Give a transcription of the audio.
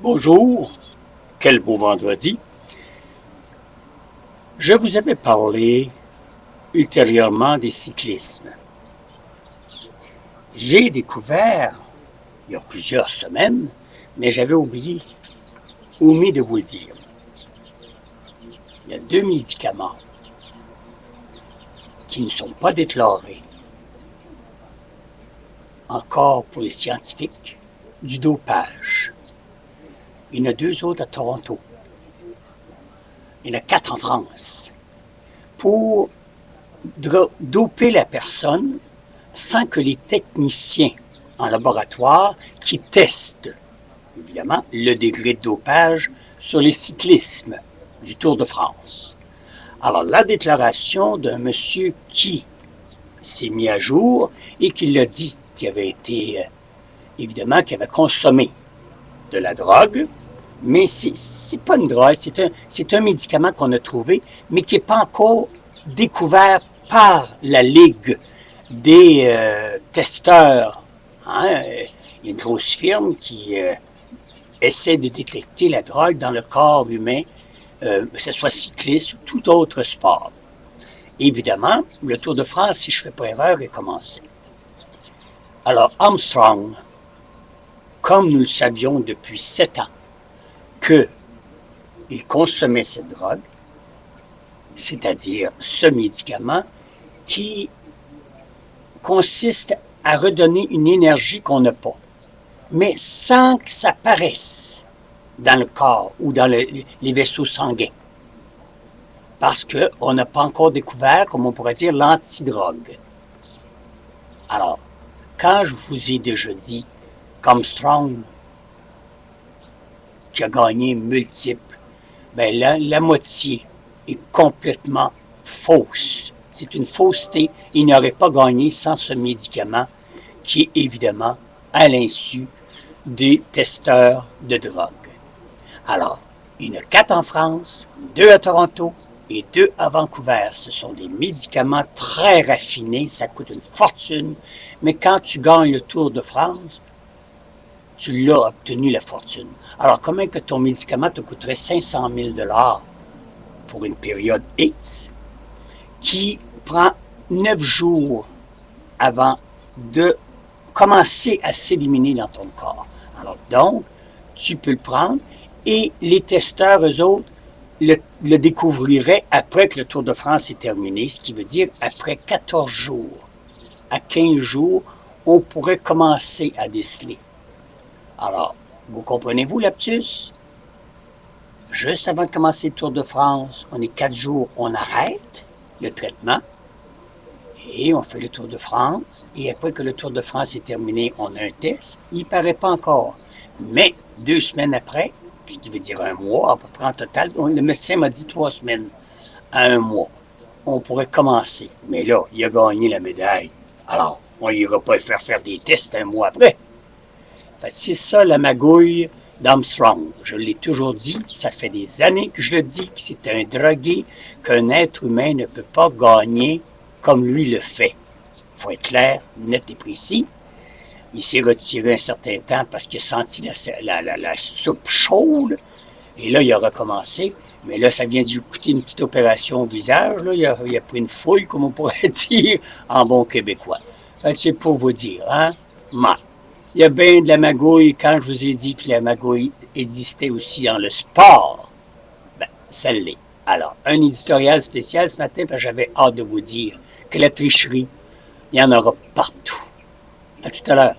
Bonjour, quel beau vendredi. Je vous avais parlé ultérieurement des cyclismes. J'ai découvert, il y a plusieurs semaines, mais j'avais omis de vous le dire. Il y a 2 médicaments qui ne sont pas déclarés, encore pour les scientifiques, du dopage. Il y en a 2 autres à Toronto. Il y en a 4 en France. Pour doper la personne sans que les techniciens en laboratoire qui testent, évidemment, le degré de dopage sur les cyclismes du Tour de France. Alors, la déclaration d'un monsieur qui s'est mis à jour et qui l'a dit, qui avait été, évidemment, qui avait consommé de la drogue, mais c'est pas une drogue, c'est un médicament qu'on a trouvé, mais qui n'est pas encore découvert par la Ligue des testeurs. Hein? Il y a une grosse firme qui essaie de détecter la drogue dans le corps humain, que ce soit cycliste ou tout autre sport. Évidemment, le Tour de France, si je ne fais pas erreur, est commencé. Alors, Armstrong, comme nous le savions depuis 7 ans, qu'il consommait cette drogue, c'est-à-dire ce médicament qui consiste à redonner une énergie qu'on n'a pas, mais sans que ça paraisse dans le corps ou dans les vaisseaux sanguins. Parce qu'on n'a pas encore découvert, comme on pourrait dire, l'antidrogue. Alors, quand je vous ai déjà dit qu'Armstrong, qui a gagné multiples, ben la moitié est complètement fausse. C'est une fausseté. Il n'aurait pas gagné sans ce médicament qui est évidemment à l'insu des testeurs de drogue. Alors, il y en a 4 en France, 2 à Toronto et 2 à Vancouver. Ce sont des médicaments très raffinés, ça coûte une fortune, mais quand tu gagnes le Tour de France, tu l'as obtenu la fortune. Alors, comment que ton médicament te coûterait 500 000 $ pour une période X qui prend 9 jours avant de commencer à s'éliminer dans ton corps. Alors donc, tu peux le prendre et les testeurs, eux autres, le découvriraient après que le Tour de France est terminé, ce qui veut dire après 14 jours à 15 jours, on pourrait commencer à déceler. Alors, vous comprenez-vous, lapsus? Juste avant de commencer le Tour de France, on est 4 jours, on arrête le traitement et on fait le Tour de France. Et après que le Tour de France est terminé, on a un test. Il ne paraît pas encore. Mais 2 semaines après, ce qui veut dire 1 mois à peu près en total, le médecin m'a dit 3 semaines à 1 mois. On pourrait commencer. Mais là, il a gagné la médaille. Alors, on n'ira pas faire des tests 1 mois après. C'est ça la magouille d'Armstrong. Je l'ai toujours dit, ça fait des années que je le dis, que c'est un drogué qu'un être humain ne peut pas gagner comme lui le fait. Il faut être clair, net et précis. Il s'est retiré un certain temps parce qu'il a senti la soupe chaude. Et là, il a recommencé. Mais là, ça vient de lui coûter une petite opération au visage. Là. Il a pris une fouille, comme on pourrait dire, en bon québécois. C'est pour vous dire, hein? Il y a bien de la magouille. Quand je vous ai dit que la magouille existait aussi dans le sport, ben, ça l'est. Alors, un éditorial spécial ce matin, parce que j'avais hâte de vous dire que la tricherie, il y en aura partout. À tout à l'heure.